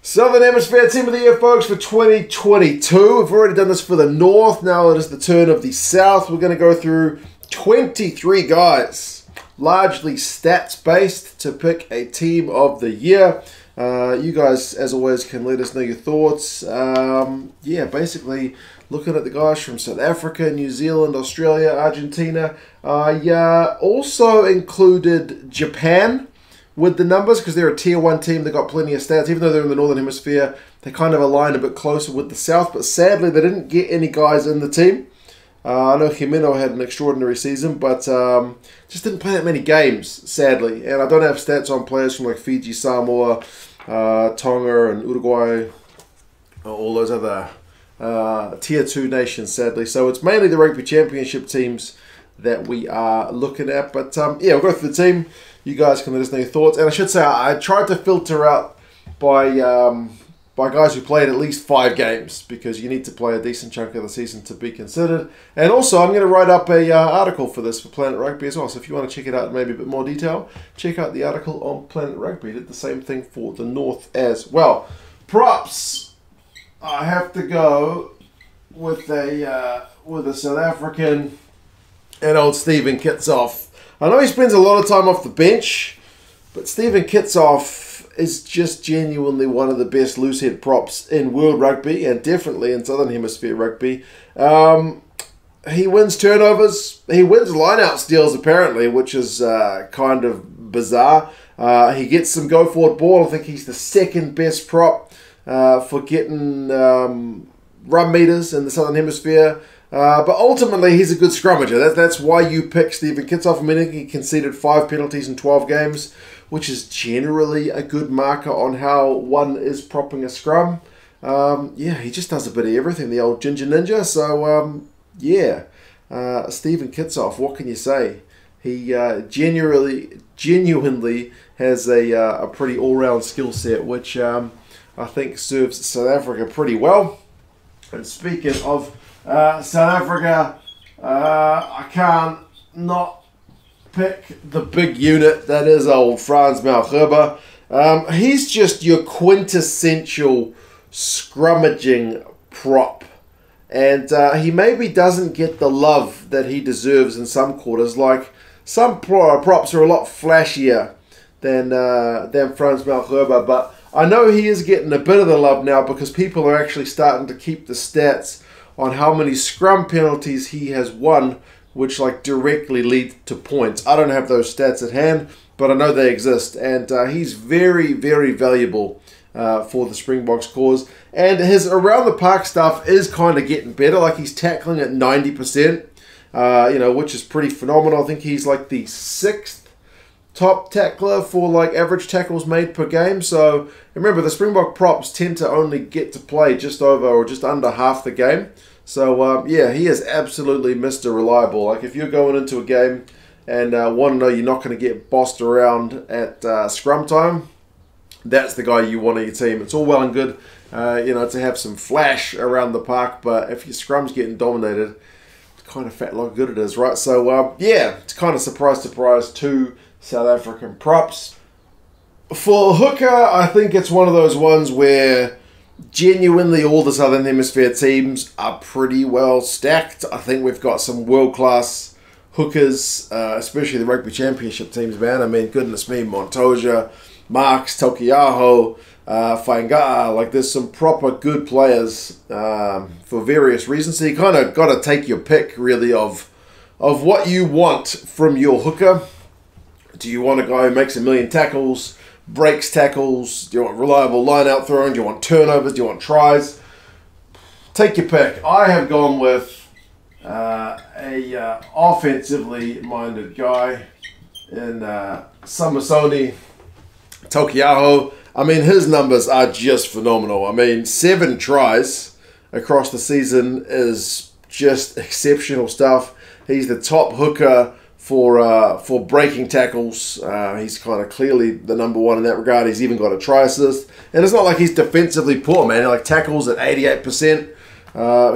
Southern Hemisphere Team of the Year, folks, for 2022. We've already done this for the North. Now it is the turn of the South. We're going to go through 23 guys, largely stats-based, to pick a Team of the Year. You guys, as always, can let us know your thoughts. Yeah, basically looking at the guys from South Africa, New Zealand, Australia, Argentina. Yeah, also included Japan with the numbers, because they're a tier 1 team. They got plenty of stats. Even though they're in the Northern Hemisphere, they kind of align a bit closer with the South. But sadly, they didn't get any guys in the team. I know Jimeno had an extraordinary season, but just didn't play that many games, sadly. And I don't have stats on players from like Fiji, Samoa, Tonga, and Uruguay, all those other tier 2 nations, sadly. So it's mainly the Rugby Championship teams that we are looking at. But yeah, we'll go through the team. You guys can let us know your thoughts. And I should say, I tried to filter out by guys who played at least 5 games, because you need to play a decent chunk of the season to be considered. And also, I'm going to write up a article for this for Planet Rugby as well. So if you want to check it out in maybe a bit more detail, check out the article on Planet Rugby. Did the same thing for the North as well. Props. I have to go with a South African and old Stephen KITSHOFF. I know he spends a lot of time off the bench, but Stephen KITSHOFF is just genuinely one of the best loosehead props in world rugby, and definitely in Southern Hemisphere rugby. He wins turnovers. He wins line-out steals, apparently, which is kind of bizarre. He gets some go-forward ball. I think he's the second best prop for getting run meters in the Southern Hemisphere. But ultimately, he's a good scrummager. That's why you pick Stephen KITSHOFF. I mean, he conceded 5 penalties in 12 games, which is generally a good marker on how one is propping a scrum. Yeah, he just does a bit of everything, the old Ginger Ninja. So, yeah, Stephen KITSHOFF, what can you say? He genuinely has a pretty all-round skill set, which I think serves South Africa pretty well. And speaking of South Africa, I can't not pick the big unit that is old Frans Malherbe. He's just your quintessential scrummaging prop, and he maybe doesn't get the love that he deserves in some quarters. Like, some props are a lot flashier than Frans Malherbe, but I know he is getting a bit of the love now, because people are actually starting to keep the stats on how many scrum penalties he has won, which like directly lead to points. I don't have those stats at hand, but I know they exist, and he's very, very valuable for the Springboks cause. And his around the park stuff is kind of getting better. Like, he's tackling at 90%, you know, which is pretty phenomenal. I think he's like the 6th top tackler for like average tackles made per game. So remember, the Springbok props tend to only get to play just over or just under half the game. So yeah, he is absolutely Mr. Reliable. Like, if you're going into a game and want to know you're not going to get bossed around at scrum time, that's the guy you want on your team. It's all well and good, you know, to have some flash around the park, but if your scrum's getting dominated, it's kind of fat like good it is, right? So yeah, it's kind of surprise, 2 South African props. For hooker, I think it's one of those ones where genuinely all the Southern Hemisphere teams are pretty well stacked. I think we've got some world-class hookers, especially the Rugby Championship teams, man. I mean, goodness me, Montoya, Marks, Tokiaho, Fainga'a. Like, there's some proper good players for various reasons. So you kind of got to take your pick, really, of what you want from your hooker. Do you want a guy who makes 1 million tackles, breaks tackles? Do you want reliable line-out throwing? Do you want turnovers? Do you want tries? Take your pick. I have gone with a offensively minded guy in Samisoni Tokiaho. I mean, his numbers are just phenomenal. I mean, 7 tries across the season is just exceptional stuff. He's the top hooker for breaking tackles. He's kind of clearly the #1 in that regard. He's even got a try assist. And it's not like he's defensively poor, man. Like, tackles at 88%.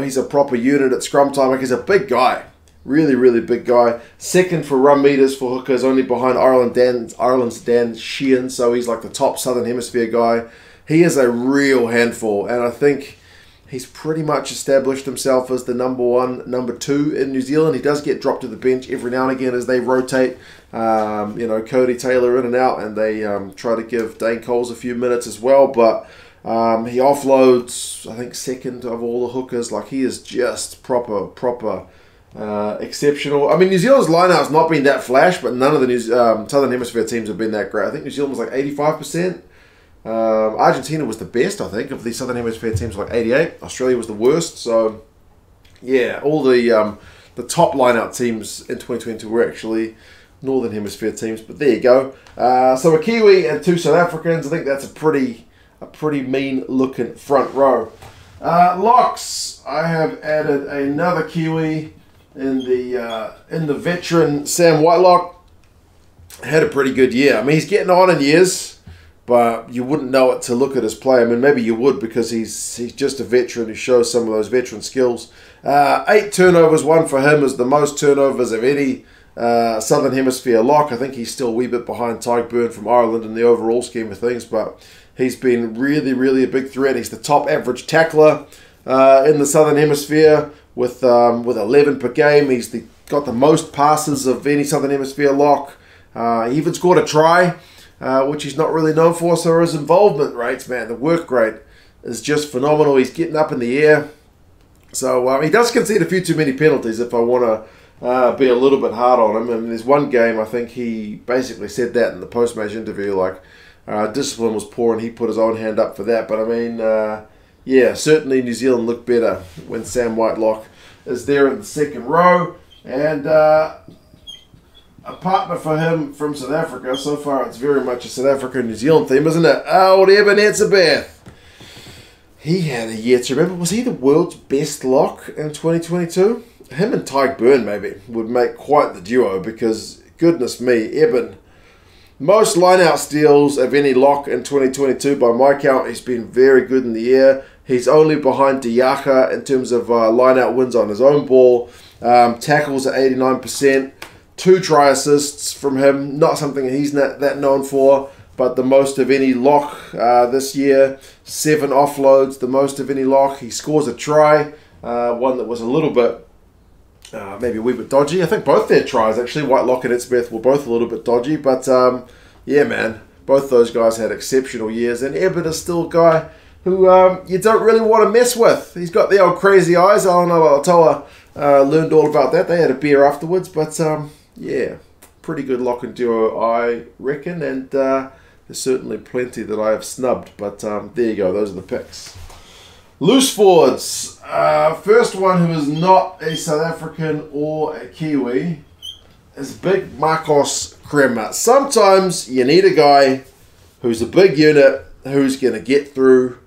He's a proper unit at scrum time. Like, he's a big guy. Really, really big guy. Second for run meters for hookers, only behind Ireland's Dan Sheehan. So he's like the top Southern Hemisphere guy. he is a real handful, and I think he's pretty much established himself as the number 1, number 2 in New Zealand. He does get dropped to the bench every now and again as they rotate, you know, Cody Taylor in and out, and they try to give Dane Coles a few minutes as well, but he offloads, I think, second of all the hookers. Like, he is just proper exceptional. I mean, New Zealand's line-out's not been that flash, but none of the Southern Hemisphere teams have been that great. I think New Zealand was like 85%. Argentina was the best, I think, of the Southern Hemisphere teams, like 88. Australia was the worst. So, yeah, all the top line-out teams in 2022 were actually Northern Hemisphere teams. But there you go. So a Kiwi and 2 South Africans. I think that's a pretty mean-looking front row. Locks. I have added another Kiwi in the veteran Sam Whitelock. Had a pretty good year. I mean, he's getting on in years, but you wouldn't know it to look at his play. I mean, maybe you would, because he's just a veteran who shows some of those veteran skills. 8 turnovers. One for him is the most turnovers of any Southern Hemisphere lock. I think he's still a wee bit behind Tyburn from Ireland in the overall scheme of things, but he's been really a big threat. He's the top average tackler in the Southern Hemisphere with 11 per game. He's got the most passes of any Southern Hemisphere lock. He even scored a try, which he's not really known for. So his involvement rates, man, the work rate is just phenomenal. He's getting up in the air. So he does concede a few too many penalties if I want to be a little bit hard on him. I mean, there's one game, I think he basically said that in the post-match interview, like, discipline was poor and he put his own hand up for that. But I mean, yeah, certainly New Zealand looked better when Sam Whitelock is there in the second row. And a partner for him from South Africa. So far it's very much a South Africa-New Zealand theme, isn't it? Old EBEN ETZEBETH. He had a year to remember. Was he the world's best lock in 2022? Him and Tyburn maybe would make quite the duo, because goodness me, EBEN, most line-out steals of any lock in 2022 by my count. He's been very good in the air. He's only behind Diaka in terms of line-out wins on his own ball. Tackles at 89%. 2 try assists from him. Not something he's not that known for, but the most of any lock this year. 7 offloads, the most of any lock. He scores a try, one that was a little bit, maybe a wee bit dodgy. I think both their tries, actually, Whitelock and ETZEBETH, were both a little bit dodgy. But, yeah, man, both those guys had exceptional years. And EBEN is still a guy who you don't really want to mess with. He's got the old crazy eyes. Alan Alatoa learned all about that. They had a beer afterwards. But, yeah, pretty good lock and duo, I reckon. And there's certainly plenty that I have snubbed. But there you go. Those are the picks. Loose forwards. First one who is not a South African or a Kiwi is big Marcos Crema. Sometimes you need a guy who's a big unit, who's going to get through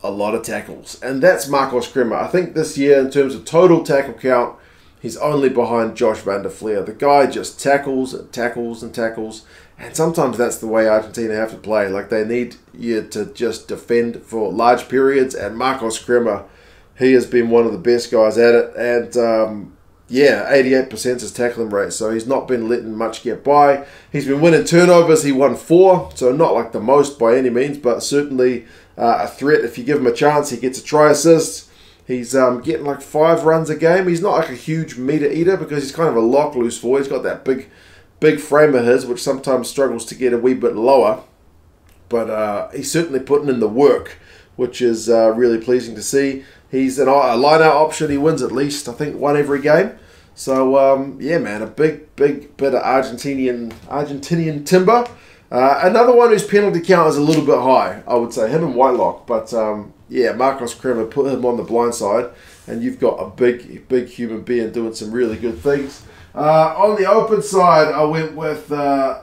a lot of tackles. And that's Marcos Crema. I think this year, in terms of total tackle count, he's only behind Josh van der Fleer. The guy just tackles and tackles and tackles. And sometimes that's the way Argentina have to play. Like, they need you to just defend for large periods. And Marcos Crema, he has been one of the best guys at it. And, yeah, 88% is his tackling rate. So he's not been letting much get by. He's been winning turnovers. He won 4. So not like the most by any means, but certainly a threat. If you give him a chance, he gets a try assist. He's getting like 5 runs a game. He's not like a huge meter eater, because he's kind of a lock loose forward. He's got that big frame of his, which sometimes struggles to get a wee bit lower. But he's certainly putting in the work, which is really pleasing to see. He's a line-out option. He wins at least, I think, 1 every game. So, yeah, man, a big bit of Argentinian timber. Another one whose penalty count is a little bit high, I would say, him and Whitelock. But, yeah, Marcos Crema, put him on the blind side, and you've got a big human being doing some really good things. On the open side, I went with Sio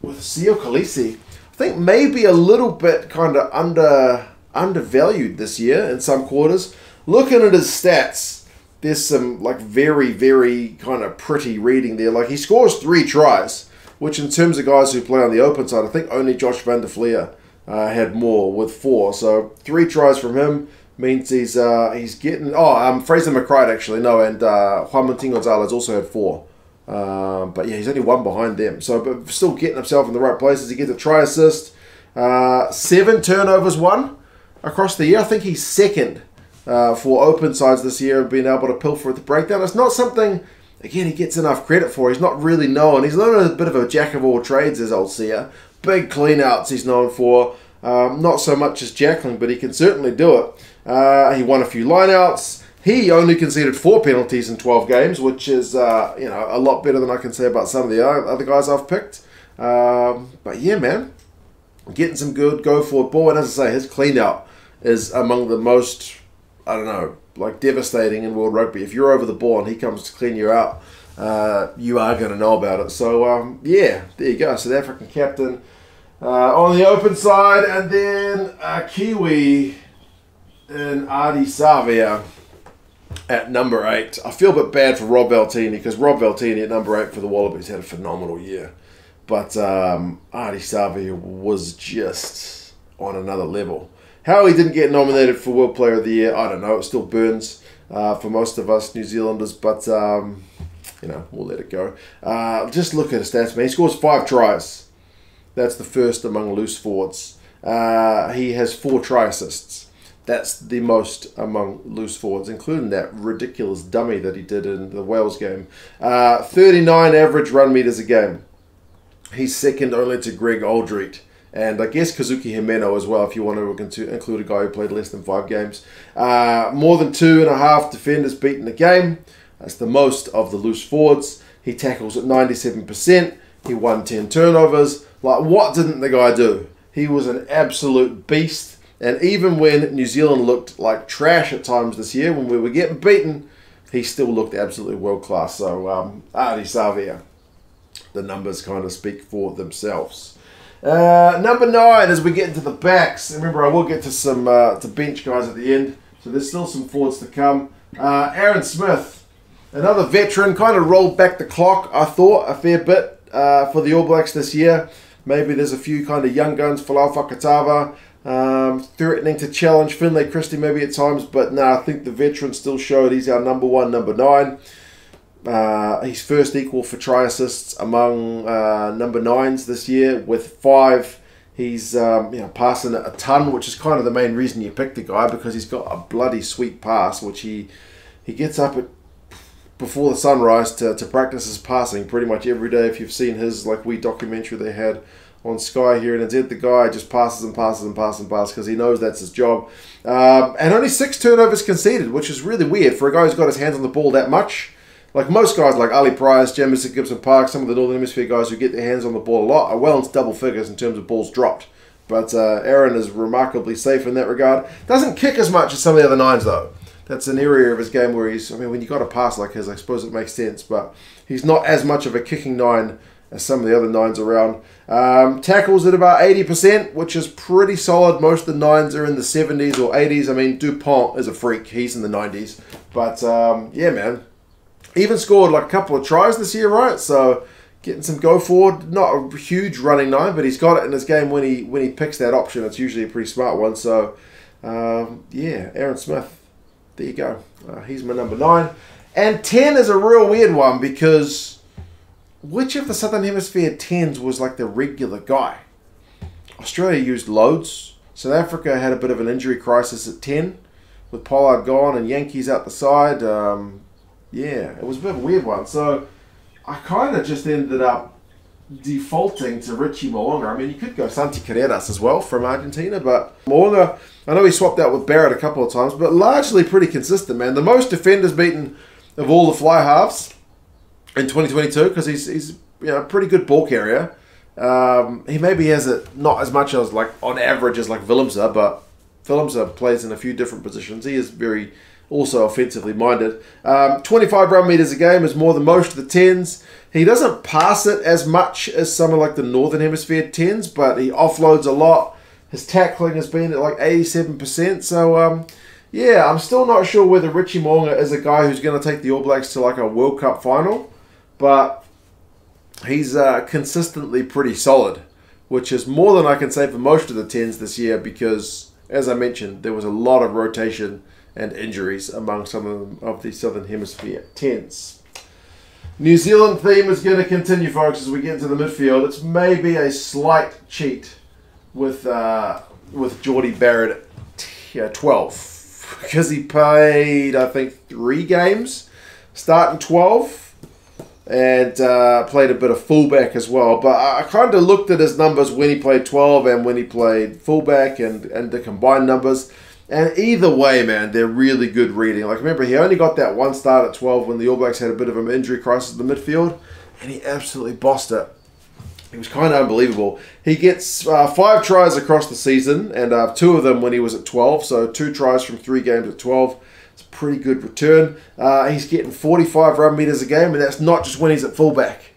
Khaleesi. I think maybe a little bit kind of undervalued this year in some quarters. Looking at his stats, there's some like very kind of pretty reading there. Like, he scores 3 tries, which in terms of guys who play on the open side, I think only Josh van der Fleer had more with 4. So 3 tries from him means he's getting... Fraser McCryde actually, no, and Juan Martin Gonzalez also had 4. But yeah, he's only 1 behind them. So, but still getting himself in the right places. He gets a try assist. 7 turnovers won across the year. I think he's second for open sides this year and being able to pilfer at the breakdown. It's not something, again, he gets enough credit for. He's not really known. He's known as a bit of a jack of all trades, as I'll see ya. Big clean-outs he's known for. Not so much as jackling, but he can certainly do it. He won a few line-outs. He only conceded 4 penalties in 12 games, which is you know, a lot better than I can say about some of the other guys I've picked. But yeah, man, getting some good go-forward ball. And as I say, his clean-out is among the most, I don't know, like devastating in World Rugby. If you're over the ball and he comes to clean you out, you are going to know about it. So, yeah, there you go. South African captain on the open side. And then Kiwi and ARDIE SAVEA at number 8. I feel a bit bad for Rob Valtini because Rob Valtini at number 8 for the Wallabies had a phenomenal year. But ARDIE SAVEA was just on another level. How he didn't get nominated for World Player of the Year, I don't know. It still burns for most of us New Zealanders, but you know, we'll let it go. Just look at his stats, man. He scores 5 tries. That's the first among loose forwards. He has 4 try assists. That's the most among loose forwards, including that ridiculous dummy that he did in the Wales game. 39 average run meters a game. He's second only to Greg Aldrete. And I guess Kazuki Himeno as well, if you want to include a guy who played less than 5 games. More than 2.5 defenders beaten a game. That's the most of the loose forwards. He tackles at 97%. He won 10 turnovers. Like, what didn't the guy do? He was an absolute beast. And even when New Zealand looked like trash at times this year, when we were getting beaten, he still looked absolutely world-class. So, ARDIE SAVEA, the numbers kind of speak for themselves. Number 9, as we get into the backs. Remember, I will get to some to bench guys at the end. So there's still some forwards to come. Aaron Smith, another veteran, kind of rolled back the clock, I thought, a fair bit for the All Blacks this year. Maybe there's a few kind of young guns, Folau Fakatava, threatening to challenge Finlay Christie maybe at times, but no, I think the veteran still showed he's our number 1, number 9. He's first equal for try assists among number 9s this year with 5. He's you know, passing a ton, which is kind of the main reason you picked the guy, because he's got a bloody sweet pass, which he gets up at before the sunrise to practice his passing pretty much every day. If you've seen his like wee documentary they had on Sky here in NZ, the guy just passes and passes and passes and passes because he knows that's his job. And only 6 turnovers conceded, which is really weird for a guy who's got his hands on the ball that much. Like most guys like Ali Price, Jamison Gibson Park, some of the Northern Hemisphere guys who get their hands on the ball a lot are well into double figures in terms of balls dropped. But Aaron is remarkably safe in that regard. Doesn't kick as much as some of the other 9s though. That's an area of his game where he's, I mean, when you got a pass like his, I suppose it makes sense, but he's not as much of a kicking 9 as some of the other 9s around. Tackles at about 80%, which is pretty solid. Most of the 9s are in the 70s or 80s. I mean, Dupont is a freak. He's in the 90s. But, yeah, man. Even scored like a couple of tries this year, right? So, getting some go forward. Not a huge running 9, but he's got it in his game when he picks that option. It's usually a pretty smart one. So, yeah, Aaron Smith. There you go. He's my number 9. And 10 is a real weird one because which of the Southern Hemisphere 10s was like the regular guy? Australia used loads. South Africa had a bit of an injury crisis at 10 with Pollard gone and Yankees out the side. Yeah, it was a bit of a weird one. So I kind of just ended up defaulting to Richie Mo'unga. I mean, you could go Santi Carreras as well from Argentina, but Mo'unga, I know he swapped out with Barrett a couple of times, but largely pretty consistent, man. The most defenders beaten of all the fly halves in 2022 because he's you know, a pretty good ball carrier. He maybe has it not as much as like on average as like Willemse, but Willemse plays in a few different positions. He is very also offensively minded. 25 run meters a game is more than most of the 10s. He doesn't pass it as much as some of like the Northern Hemisphere 10s, but he offloads a lot. His tackling has been at like 87%. So, yeah, I'm still not sure whether Richie Mo'unga is a guy who's going to take the All Blacks to like a World Cup final, but he's consistently pretty solid, which is more than I can say for most of the 10s this year because, as I mentioned, there was a lot of rotation and injuries among some of the Southern Hemisphere 10s. New Zealand theme is going to continue, folks, as we get into the midfield. It's maybe a slight cheat with JORDIE Barrett at 12 because he played, I think, 3 games starting 12 and played a bit of fullback as well. But I kind of looked at his numbers when he played 12 and when he played fullback and the combined numbers. And either way, man, they're really good reading. Like, remember, he only got that 1 start at 12 when the All Blacks had a bit of an injury crisis in the midfield, and he absolutely bossed it. It was kind of unbelievable. He gets 5 tries across the season, and 2 of them when he was at 12, so 2 tries from 3 games at 12. It's a pretty good return. He's getting 45 run meters a game, and that's not just when he's at fullback.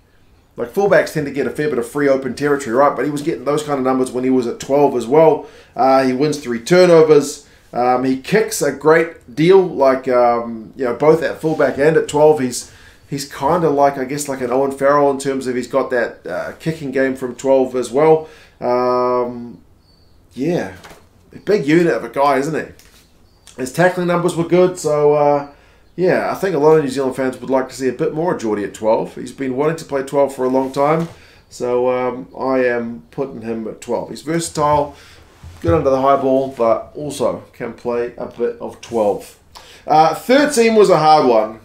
Like, fullbacks tend to get a fair bit of free open territory, right? But he was getting those kind of numbers when he was at 12 as well. He wins 3 turnovers. He kicks a great deal, like, both at fullback and at 12. He's kind of like, I guess, like an Owen Farrell in terms of he's got that kicking game from 12 as well. Yeah, a big unit of a guy, isn't he? His tackling numbers were good, so yeah, I think a lot of New Zealand fans would like to see a bit more of JORDIE at 12. He's been wanting to play 12 for a long time, so I am putting him at 12. He's versatile, good under the high ball, but also can play a bit of 12. 13 was a hard one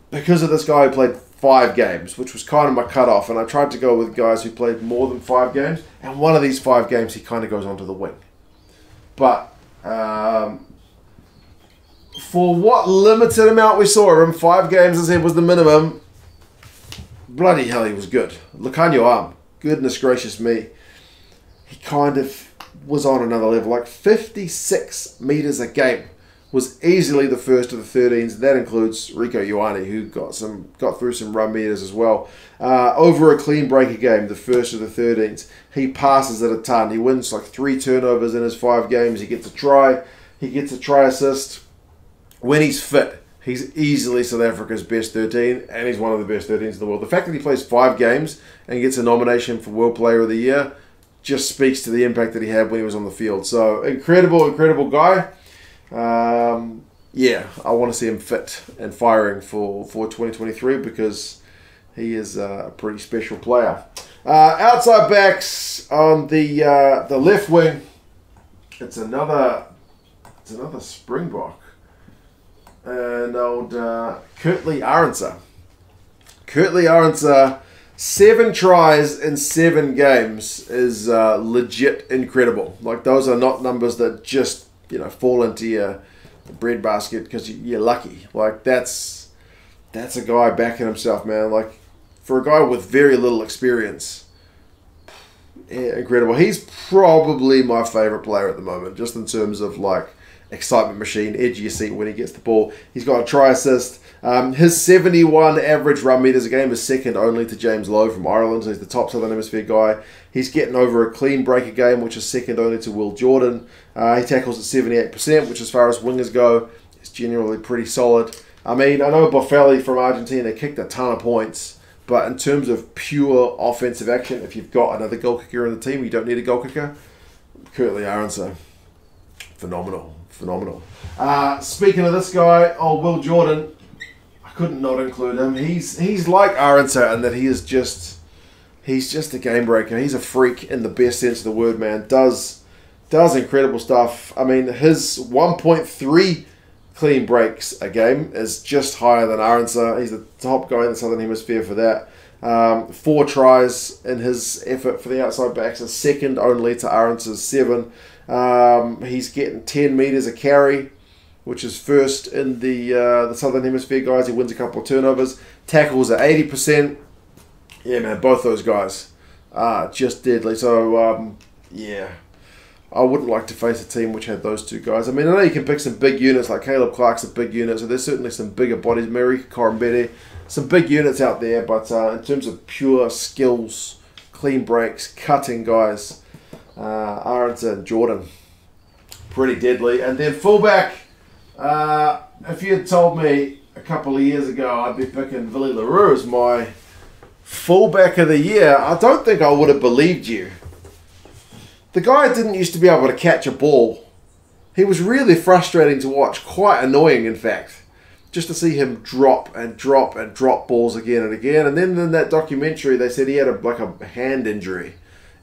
because of this guy who played 5 games, which was kind of my cutoff, and I tried to go with guys who played more than 5 games, and one of these 5 games he kind of goes onto the wing. But for what limited amount we saw of him, 5 games, as I said, was the minimum. Bloody hell, he was good. Look on your arm. Goodness gracious me. He kind of was on another level. Like 56 meters a game was easily the first of the 13s. That includes Rieko Ioane, who got through some run meters as well. Over a clean breaker game, the first of the 13s. He passes it a ton. He wins like 3 turnovers in his 5 games. He gets a try. He gets a try assist. When he's fit, he's easily South Africa's best 13, and he's one of the best 13s in the world. The fact that he plays 5 games and gets a nomination for World Player of the Year just speaks to the impact that he had when he was on the field. So, incredible, incredible guy. Yeah, I want to see him fit and firing for 2023 because he is a pretty special player. Outside backs on the left wing, it's another Springbok. And old Kurtley Arendse. Kurtley Arendse, 7 tries in 7 games is legit incredible. Like, those are not numbers that just, fall into your breadbasket because you're lucky. Like, that's a guy backing himself, man. Like, for a guy with very little experience, yeah, incredible. He's probably my favorite player at the moment, just in terms of, like, excitement machine, edge of your seat when he gets the ball. He's got a try assist. His 71 average run meters a game is second only to James Lowe from Ireland. So he's the top Southern Hemisphere guy. He's getting over a clean break a game, which is second only to Will Jordan. He tackles at 78%, which as far as wingers go, is generally pretty solid. I mean, I know Boffelli from Argentina kicked a ton of points, but in terms of pure offensive action, if you've got another goal kicker in the team, you don't need a goal kicker. Kurtley Arendse, phenomenal. Phenomenal. Speaking of this guy, Will Jordan, I couldn't not include him. He's like Arendse in that he's just a game breaker. He's a freak in the best sense of the word, man. Does incredible stuff. I mean, his 1.3 clean breaks a game is just higher than Arendse. He's the top guy in the Southern Hemisphere for that. 4 tries in his effort for the outside backs is second only to Arendse's 7. He's getting 10 meters a carry, which is first in the Southern Hemisphere guys. He wins a couple of turnovers. Tackles at 80%. Yeah, man, both those guys are just deadly. So, yeah, I wouldn't like to face a team which had those 2 guys. I mean, I know you can pick some big units, like Caleb Clark's a big unit, so there's certainly some bigger bodies. Mary Korombete, some big units out there, but in terms of pure skills, clean breaks, cutting guys, Arendse and Jordan, pretty deadly. And then fullback, if you had told me a couple of years ago I'd be picking Willie le Roux as my fullback of the year, I don't think I would have believed you. The guy didn't used to be able to catch a ball. He was really frustrating to watch, quite annoying in fact, just to see him drop and drop and drop balls again and again. And then in that documentary they said he had a hand injury.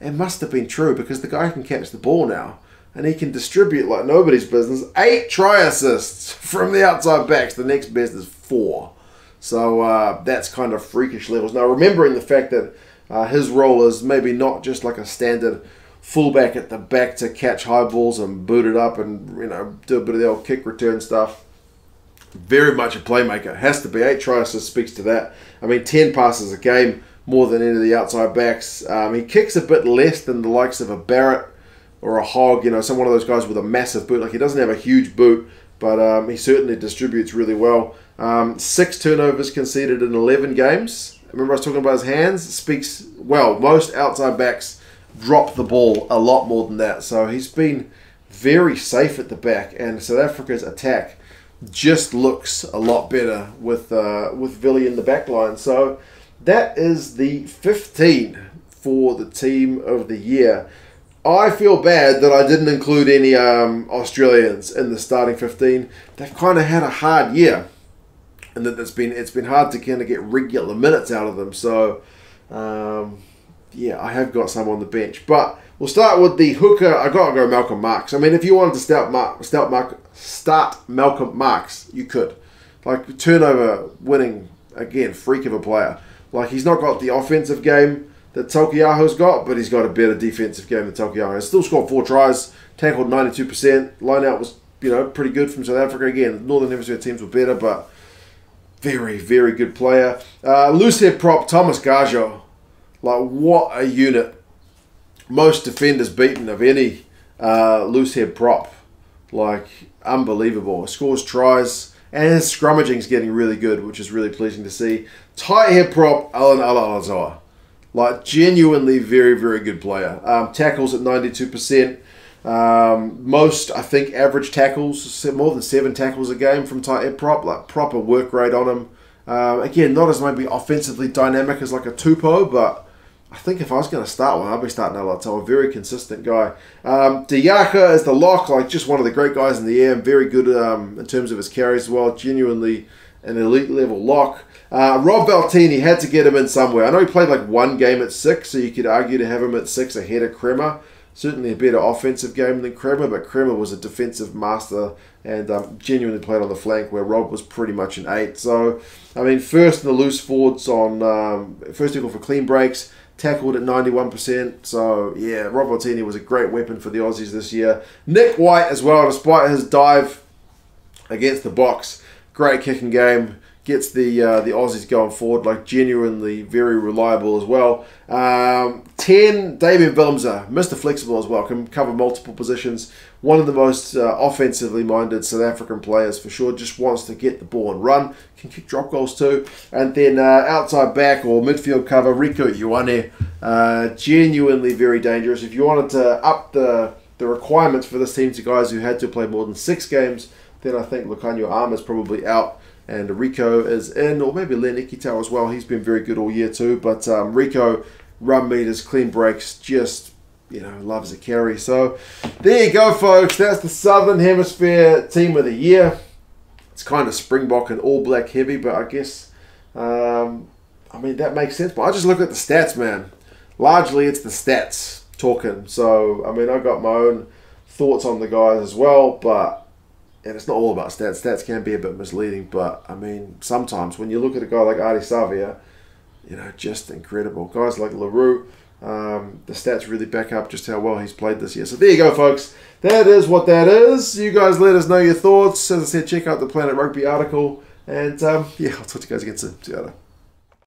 it must have been true because the guy can catch the ball now. And he can distribute like nobody's business. 8 try assists from the outside backs. The next best is 4. So that's kind of freakish levels. Now, remembering the fact that his role is maybe not just like a standard fullback at the back to catch high balls and boot it up and, you know, do a bit of the old kick return stuff. Very much a playmaker. Has to be. 8 try assists speaks to that. I mean, 10 passes a game, more than any of the outside backs. He kicks a bit less than the likes of a Barrett or a Hog, you know, some one of those guys with a massive boot. Like, he doesn't have a huge boot, but he certainly distributes really well. 6 turnovers conceded in 11 games. Remember I was talking about his hands? Speaks, well, most outside backs drop the ball a lot more than that. So he's been very safe at the back, and South Africa's attack just looks a lot better with Villy in the back line. So that is the 15 for the team of the year. I feel bad that I didn't include any Australians in the starting 15. They've kind of had a hard year, and that it's been hard to kind of get regular minutes out of them. So, yeah, I have got some on the bench. But we'll start with the hooker. I got to go Malcolm Marx. I mean, if you wanted to start Malcolm Marx, you could. Like, turnover winning, again, freak of a player. Like, he's not got the offensive game that Taukei'aho's got, but he's got a better defensive game than Taukei'aho. Still scored 4 tries, tackled 92%. Line-out was, you know, pretty good from South Africa. Again, Northern Hemisphere teams were better, but very, very good player. Loose head prop, Thomas Gajo. Like, what a unit. Most defenders beaten of any loose head prop. Like, unbelievable. Scores tries, and his scrummaging's getting really good, which is really pleasing to see. Tight head prop, Alan Alazoa. Like, genuinely very, very good player. Tackles at 92%. Most, I think, average tackles, more than 7 tackles a game from tight head prop. Like, proper work rate on him. Again, not as maybe offensively dynamic as like a Tupou, but I think if I was going to start one, I'd be starting Alazoa. A very consistent guy. Diaka is the lock, like just one of the great guys in the air. Very good in terms of his carries as well. Genuinely an elite level lock. Rob Valtini, had to get him in somewhere. I know he played like 1 game at 6, so you could argue to have him at 6 ahead of Kremer. Certainly a better offensive game than Kremer, but Kremer was a defensive master and genuinely played on the flank where Rob was pretty much an 8. So, I mean, first in the loose forwards on first equal for clean breaks, tackled at 91%. So, yeah, Rob Valtini was a great weapon for the Aussies this year. Nick White as well, despite his dive against the box. Great kicking game. Gets the Aussies going forward, like genuinely very reliable as well. 10, Damian Willemse, Mr. Flexible as well, can cover multiple positions. One of the most offensively minded South African players for sure, just wants to get the ball and run. Can kick drop goals too. And then outside back or midfield cover, Rico Ioane, genuinely very dangerous. If you wanted to up the requirements for this team to guys who had to play more than 6 games, then I think Lucanio Arma's probably out. And Rico is in, or maybe Len Ikitau as well. He's been very good all year too. But Rico, run meters, clean breaks, just, you know, loves a carry. So there you go, folks. That's the Southern Hemisphere Team of the Year. It's kind of Springbok and All Black heavy, but I guess, I mean, that makes sense. But I just look at the stats, man. Largely, it's the stats talking. So, I mean, I got my own thoughts on the guys as well, but... And it's not all about stats. Stats can be a bit misleading, but, I mean, sometimes when you look at a guy like ARDIE SAVEA, you know, just incredible. Guys like LaRue, the stats really back up just how well he's played this year. So there you go, folks. That is what that is. You guys let us know your thoughts. As I said, check out the Planet Rugby article. And, yeah, I'll talk to you guys again soon. See you later.